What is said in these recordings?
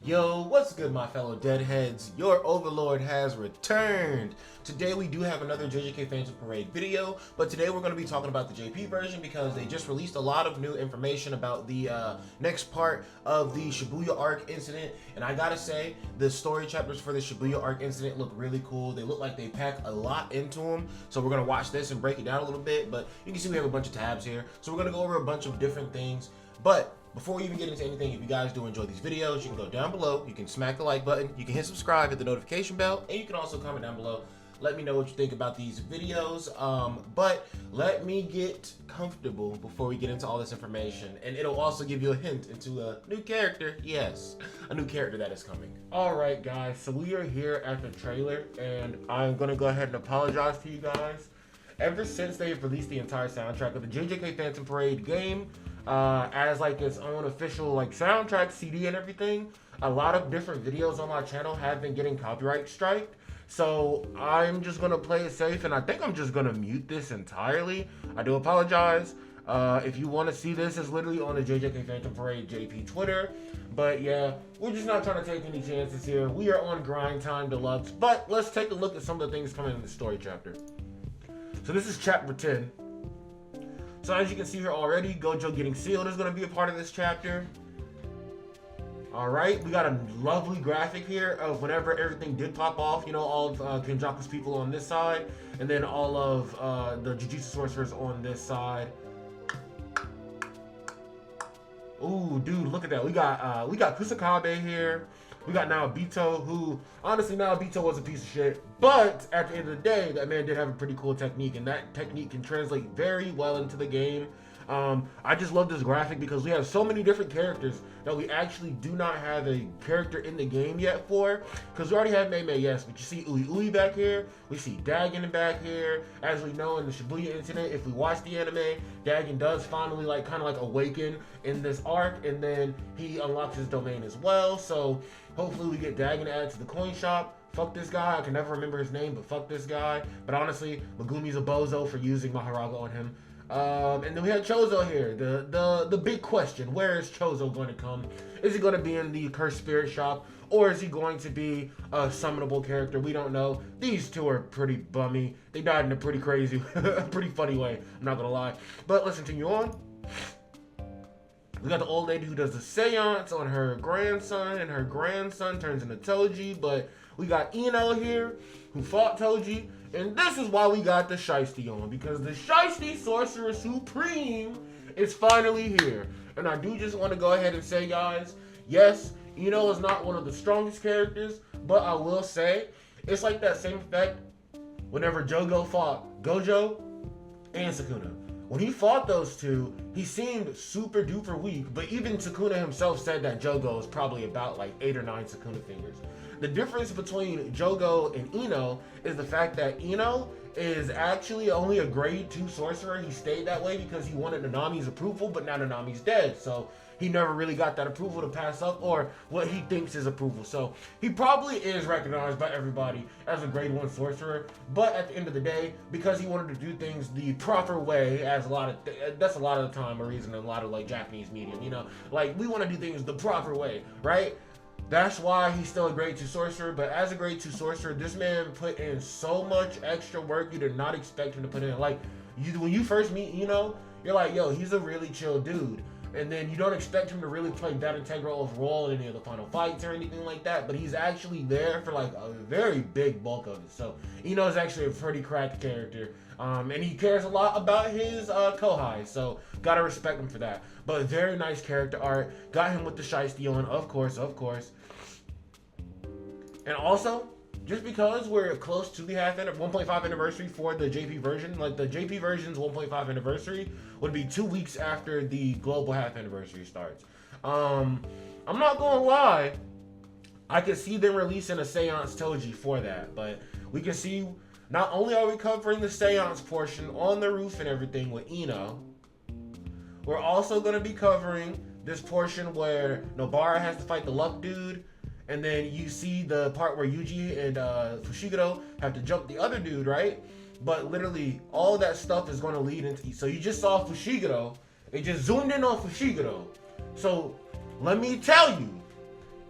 Yo, what's good, my fellow deadheads? Your overlord has returned. Today we do have another JJK Phantom Parade video, but today we're going to be talking about the JP version because they just released a lot of new information about the next part of the Shibuya Arc incident. And I gotta say, the story chapters for the Shibuya Arc incident look really cool. They look like they pack a lot into them. So we're going to watch this and break it down a little bit, but you can see we have a bunch of tabs here. So we're going to go over a bunch of different things. But before we even get into anything, if you guys do enjoy these videos, you can go down below, you can smack the like button, you can hit subscribe, hit the notification bell, and you can also comment down below. Let me know what you think about these videos, but let me get comfortable before we get into all this information, and it'll also give you a hint into a new character. Yes, a new character that is coming. Alright guys, so we are here at the trailer, and I'm going to go ahead and apologize to you guys. Ever since they've released the entire soundtrack of the JJK Phantom Parade game, as like its own official like soundtrack CD and everything, a lot of different videos on my channel have been getting copyright striked. So I'm just gonna play it safe, and I think I'm just gonna mute this entirely. I do apologize. If you want to see this, it's literally on the JJK Phantom Parade JP Twitter. But yeah, we're just not trying to take any chances here. We are on grind time deluxe. But let's take a look at some of the things coming in the story chapter. So this is chapter 10. So as you can see here already, Gojo getting sealed is going to be a part of this chapter. Alright, we got a lovely graphic here of whenever everything did pop off. You know, all of Kenjaku's people on this side, and then all of the Jujutsu Sorcerers on this side. Ooh, dude, look at that. We got Kusakabe here. We got Naobito, who, honestly, Naobito was a piece of shit. But, at the end of the day, that man did have a pretty cool technique, and that technique can translate very well into the game. I just love this graphic because we have so many different characters that we actually do not have a character in the game yet for. Because we already have Mei Mei, yes, but you see Ui Ui back here. We see Dagon back here. As we know in the Shibuya incident, if we watch the anime, Dagon does finally kind of awaken in this arc, and then he unlocks his domain as well. So hopefully we get Dagon added to the coin shop. Fuck this guy. I can never remember his name, but fuck this guy. But honestly, Megumi's a bozo for using Maharaga on him. And then we have Chozo here. The big question: where is Chozo going to come? Is he going to be in the Cursed Spirit shop, or is he going to be a summonable character? We don't know. These two are pretty bummy. They died in a pretty crazy, pretty funny way. I'm not gonna lie. But let's continue on. We got the old lady who does the seance on her grandson, and her grandson turns into Toji. But we got Ino here, who fought Toji. And this is why we got the Shiesty on, because the Shiesty Sorcerer Supreme is finally here. And I do just want to go ahead and say, guys, yes, Ino is not one of the strongest characters, but I will say, it's like that same effect whenever Jogo fought Gojo and Sukuna. When he fought those two, he seemed super duper weak, but even Sukuna himself said that Jogo is probably about 8 or 9 Sukuna fingers. The difference between Jogo and Ino is the fact that Ino is actually only a grade 2 sorcerer. He stayed that way because he wanted Nanami's approval, but now Nanami's dead. So he never really got that approval to pass up, or what he thinks is approval. So he probably is recognized by everybody as a grade 1 sorcerer. But at the end of the day, because he wanted to do things the proper way, that's a lot of the time a reason in a lot of Japanese media, you know, we want to do things the proper way, right? That's why he's still a grade 2 sorcerer. But as a grade 2 sorcerer, this man put in so much extra work you did not expect him to put in. When you first meet Ino, you're like, yo, he's a really chill dude. And then you don't expect him to really play that integral of role in any of the final fights or anything like that. But he's actually there for a very big bulk of it. So Ino is actually a pretty cracked character. And he cares a lot about his Kohai. So gotta respect him for that. But very nice character art. Got him with the Shiesty on, of course, of course. And also, just because we're close to the 1.5 anniversary for the JP version, the JP version's 1.5 anniversary would be 2 weeks after the global half anniversary starts. I'm not gonna lie, I could see them releasing a Seance Toji for that, but we can see not only are we covering the Seance portion on the roof and everything with Ino, we're also gonna be covering this portion where Nobara has to fight the Luck dude. And then you see the part where Yuji and Fushiguro have to jump the other dude, right? But literally, all that stuff is going to lead into... So you just saw Fushiguro. It just zoomed in on Fushiguro. So, let me tell you,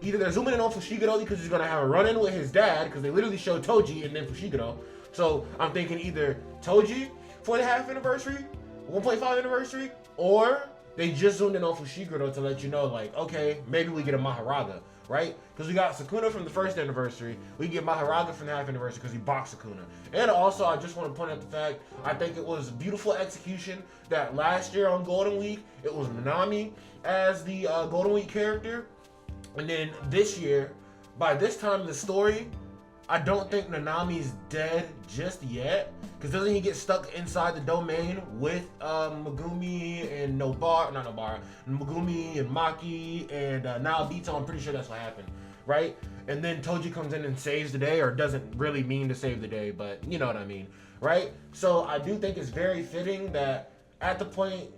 either they're zooming in on Fushiguro because he's gonna have a run-in with his dad, because they literally showed Toji and then Fushiguro. So I'm thinking either Toji for the half anniversary, 1.5 anniversary, or they just zoomed in on Fushiguro to let you know, like, okay, maybe we get a Maharaga, right? Because we got Sukuna from the first anniversary. We get Maharaga from the half anniversary because he boxed Sukuna. And also, I just want to point out the fact, I think it was beautiful execution that last year on Golden Week, it was Nanami as the Golden Week character. And then this year, by this time in the story, I don't think Nanami's dead just yet, because doesn't he get stuck inside the domain with Megumi and Megumi and Maki and Naobito? I'm pretty sure that's what happened, right? And then Toji comes in and saves the day, or doesn't really mean to save the day, but you know what I mean, right? So I do think it's very fitting that at the point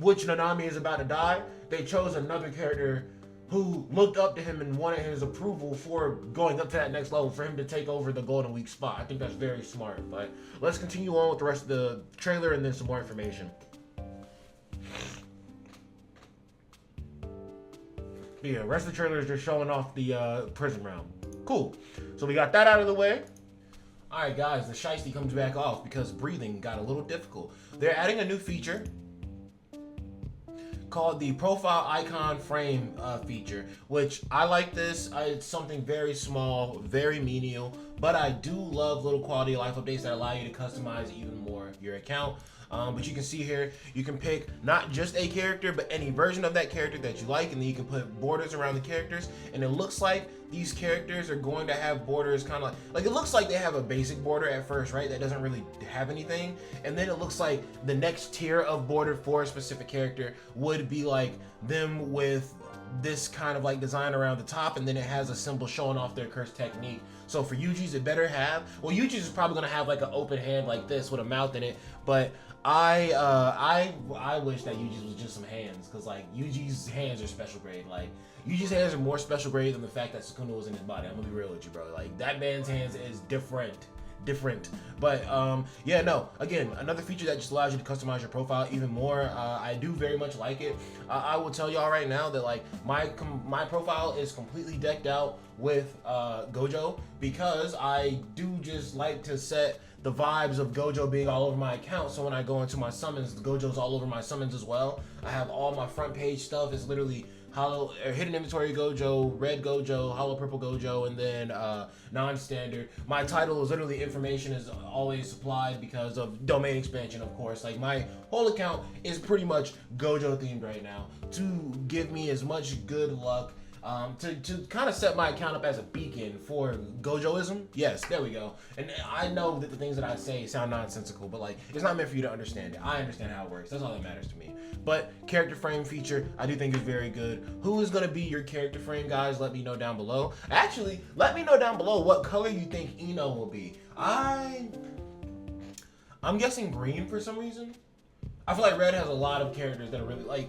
which Nanami is about to die, they chose another character who looked up to him and wanted his approval for going up to that next level, for him to take over the Golden Week spot. I think that's very smart. But let's continue on with the rest of the trailer and then some more information. Yeah, the rest of the trailer is just showing off the prison round. Cool. So we got that out of the way. Alright guys, the Shiesty comes back off because breathing got a little difficult. They're adding a new feature called the profile icon frame feature, which I like this. It's something very small, very menial, but I do love little quality of life updates that allow you to customize even more your account. But you can see here, you can pick not just a character, but any version of that character that you like, and then you can put borders around the characters. And it looks like these characters are going to have borders kind of like it looks like they have a basic border at first, right? That doesn't really have anything. And then it looks like the next tier of border for a specific character would be like them with this kind of like design around the top, and then it has a symbol showing off their curse technique. So for Yuji's, it better have, well, Yuji's is probably gonna have like an open hand like this with a mouth in it, but I wish that Yuji's was just some hands, because like Yuji's hands are special grade. Like Yuji's hands are more special grade than the fact that Sukuna was in his body. I'm gonna be real with you, bro. Like that man's hands is different. But yeah, no, again, another feature that just allows you to customize your profile even more. I do very much like it. I will tell y'all right now that like my profile is completely decked out with Gojo, because I do just like to set the vibes of Gojo being all over my account. So when I go into my summons, Gojo's all over my summons as well. I have all my front page stuff is literally Hollow hidden inventory Gojo, red Gojo, hollow purple Gojo, and then non-standard. My title is literally information is always supplied because of domain expansion, of course. Like my whole account is pretty much Gojo themed right now to give me as much good luck. To kind of set my account up as a beacon for Gojoism. Yes, there we go. And I know that the things that I say sound nonsensical, but like it's not meant for you to understand it. I understand how it works. That's all that matters to me. But character frame feature, I do think is very good. Who is gonna be your character frame, guys? Let me know down below. Actually, let me know down below what color you think Ino will be. I'm guessing green for some reason. I feel like red has a lot of characters that are really like.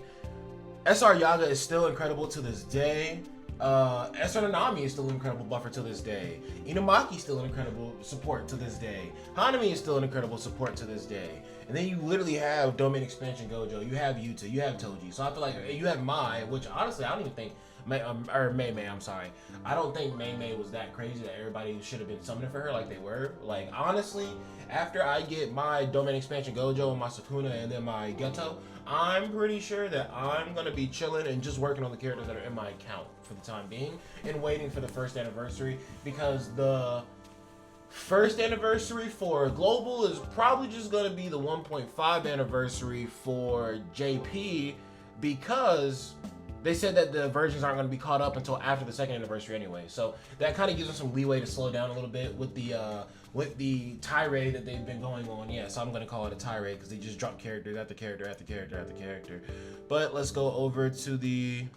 SR Yaga is still incredible to this day. SR Nanami is still an incredible buffer to this day. Inumaki is still an incredible support to this day. Hanami is still an incredible support to this day. And then you literally have Domain Expansion Gojo, you have Yuta, you have Toji. So I feel like you have Mai, which honestly I don't even think Mei, I'm sorry. I don't think Mei was that crazy that everybody should have been summoning for her like they were. Like honestly, after I get my Domain Expansion Gojo and my Sukuna and then my Geto, I'm pretty sure that I'm gonna be chilling and just working on the characters that are in my account for the time being and waiting for the first anniversary, because the first anniversary for Global is probably just gonna be the 1.5 anniversary for JP, because they said that the versions aren't going to be caught up until after the second anniversary anyway. So that kind of gives them some leeway to slow down a little bit with the tirade that they've been going on. Yeah, so I'm going to call it a tirade because they just drop characters after character after character after character. But let's go over to the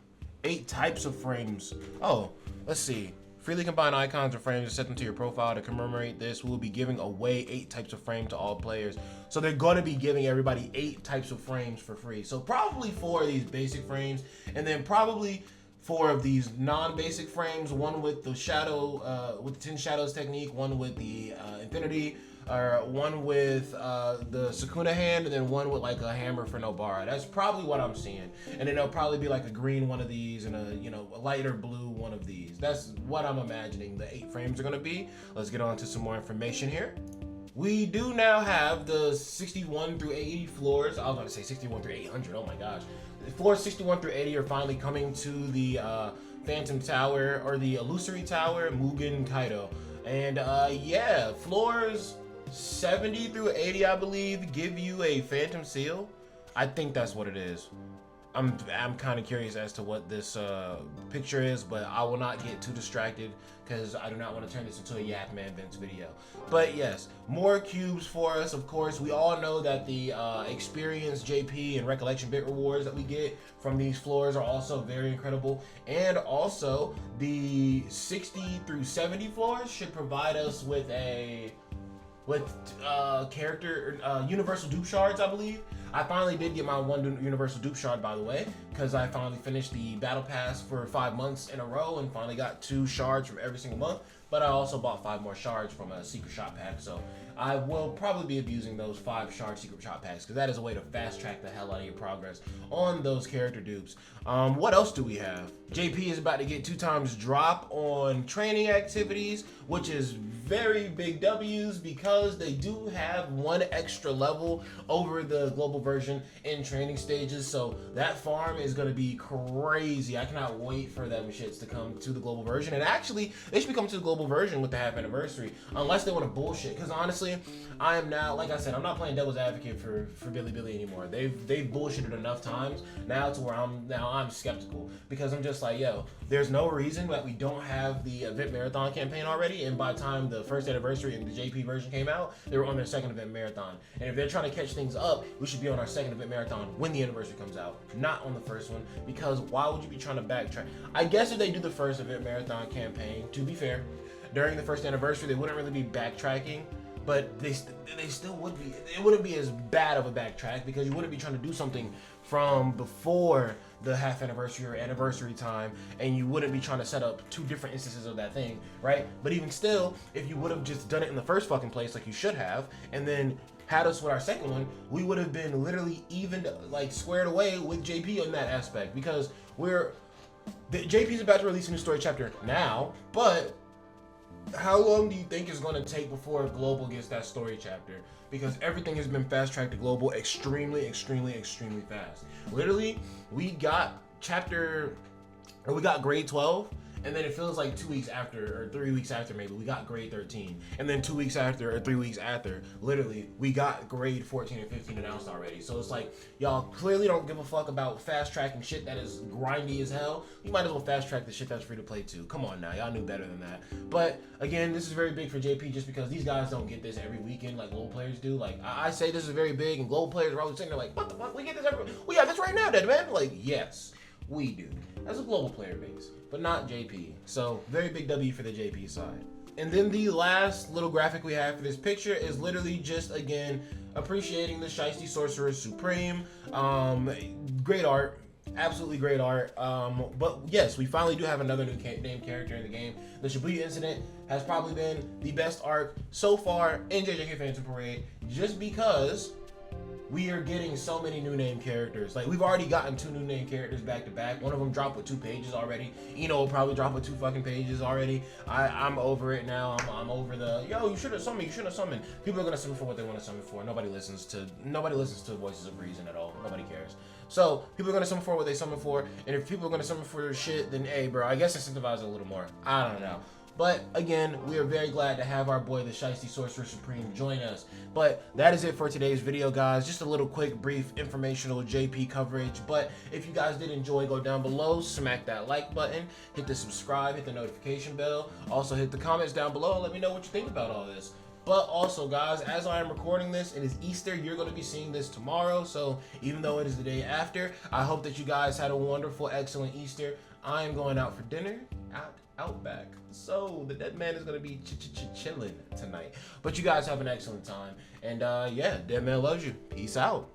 8 types of frames. Oh, let's see. Freely combine icons or frames and set them to your profile. To commemorate this, we'll be giving away 8 types of frame to all players. So they're going to be giving everybody 8 types of frames for free. So probably 4 of these basic frames, and then probably 4 of these non-basic frames. One with the shadow, with the 10 shadows technique. One with the infinity. or one with the Sukuna hand, and then one with like a hammer for Nobara. That's probably what I'm seeing. And then there'll probably be like a green one of these and a lighter blue one of these. That's what I'm imagining the 8 frames are gonna be. Let's get on to some more information here. We do now have the 61 through 80 floors. I was about to say 61 through 800. Oh my gosh. The floors 61 through 80 are finally coming to the Phantom Tower, or the Illusory Tower, Mugen Kaido. And yeah, floors 70 through 80, I believe, give you a Phantom Seal. I think that's what it is. I'm kind of curious as to what this picture is, but I will not get too distracted because I do not want to turn this into a DEADMANVINCE video. But yes, more cubes for us, of course. We all know that the experience, JP, and recollection bit rewards that we get from these floors are also very incredible. And also, the 60 through 70 floors should provide us with character universal dupe shards, I believe. I finally did get my one universal dupe shard, by the way, because I finally finished the battle pass for 5 months in a row and finally got 2 shards from every single month. But I also bought 5 more shards from a secret shop pack, so I will probably be abusing those 5 shard secret shop packs, because that is a way to fast track the hell out of your progress on those character dupes. What else do we have? JP is about to get 2 times drop on training activities, which is very big W's, because they do have 1 extra level over the global version in training stages. So that farm is going to be crazy. I cannot wait for them shits to come to the global version. And actually, they should be coming to the global version with the half anniversary, unless they want to bullshit. Because honestly, I am now, like I said, I'm not playing devil's advocate for Billy anymore. They've bullshitted enough times now to where I'm skeptical, because I'm just like, yo, there's no reason that we don't have the event marathon campaign already. And by the time the first anniversary and the JP version came out, they were on their second event marathon. And if they're trying to catch things up, we should be on our second event marathon when the anniversary comes out, not on the first one. Because why would you be trying to backtrack? I guess if they do the first event marathon campaign, to be fair, during the first anniversary, they wouldn't really be backtracking. But they still would be. It wouldn't be as bad of a backtrack, because you wouldn't be trying to do something from before the half anniversary or anniversary time, and you wouldn't be trying to set up 2 different instances of that thing, right? But even still, if you would have just done it in the first fucking place like you should have, and then had us with our second one, we would have been literally even, like, squared away with JP on that aspect, because JP's about to release a new story chapter now, but how long do you think it's going to take before Global gets that story chapter? Because everything has been fast-tracked to Global extremely, extremely, extremely fast. Literally, we got grade 12, and then it feels like 2 weeks after, or 3 weeks after maybe, we got grade 13. And then 2 weeks after, or 3 weeks after, literally, we got grade 14 and 15 announced already. So it's like, y'all clearly don't give a fuck about fast-tracking shit that is grindy as hell. You might as well fast-track the shit that's free to play too. Come on now, y'all knew better than that. But again, this is very big for JP, just because these guys don't get this every weekend like global players do. Like, I say this is very big, and global players are always sitting there like, what the fuck, we get this we got this right now, DEADMAN. Like, yes, we do. As a global player base, but not JP. So very big W for the JP side. And then the last little graphic we have for this picture is literally just, again, appreciating the Shiesty Sorcerer Supreme. Great art. Absolutely great art. But yes, we finally do have another new named character in the game. The Shibuya incident has probably been the best arc so far in JJK Phantom Parade, just because we are getting so many new name characters. Like, we've already gotten 2 new name characters back to back. One of them dropped with 2 pages already. Eno will probably drop with 2 fucking pages already. I'm over it now. I'm over the, yo, you should have summoned, you should have summoned. People are gonna summon for what they want to summon for. Nobody listens to voices of reason at all. Nobody cares. So people are gonna summon for what they summon for, and if people are gonna summon for shit, then hey, bro, I guess incentivize it a little more. I don't know. But again, we are very glad to have our boy, the Shiesty Sorcerer Supreme, join us. But that is it for today's video, guys. Just a little quick, brief, informational JP coverage. But if you guys did enjoy, go down below, smack that like button, hit the subscribe, hit the notification bell. Also hit the comments down below and let me know what you think about all this. But also, guys, as I am recording this, it is Easter. You're going to be seeing this tomorrow. So even though it is the day after, I hope that you guys had a wonderful, excellent Easter. I am going out for dinner at Outback. So the DEADMAN is going to be chilling tonight. But you guys have an excellent time. And yeah, DEADMAN loves you. Peace out.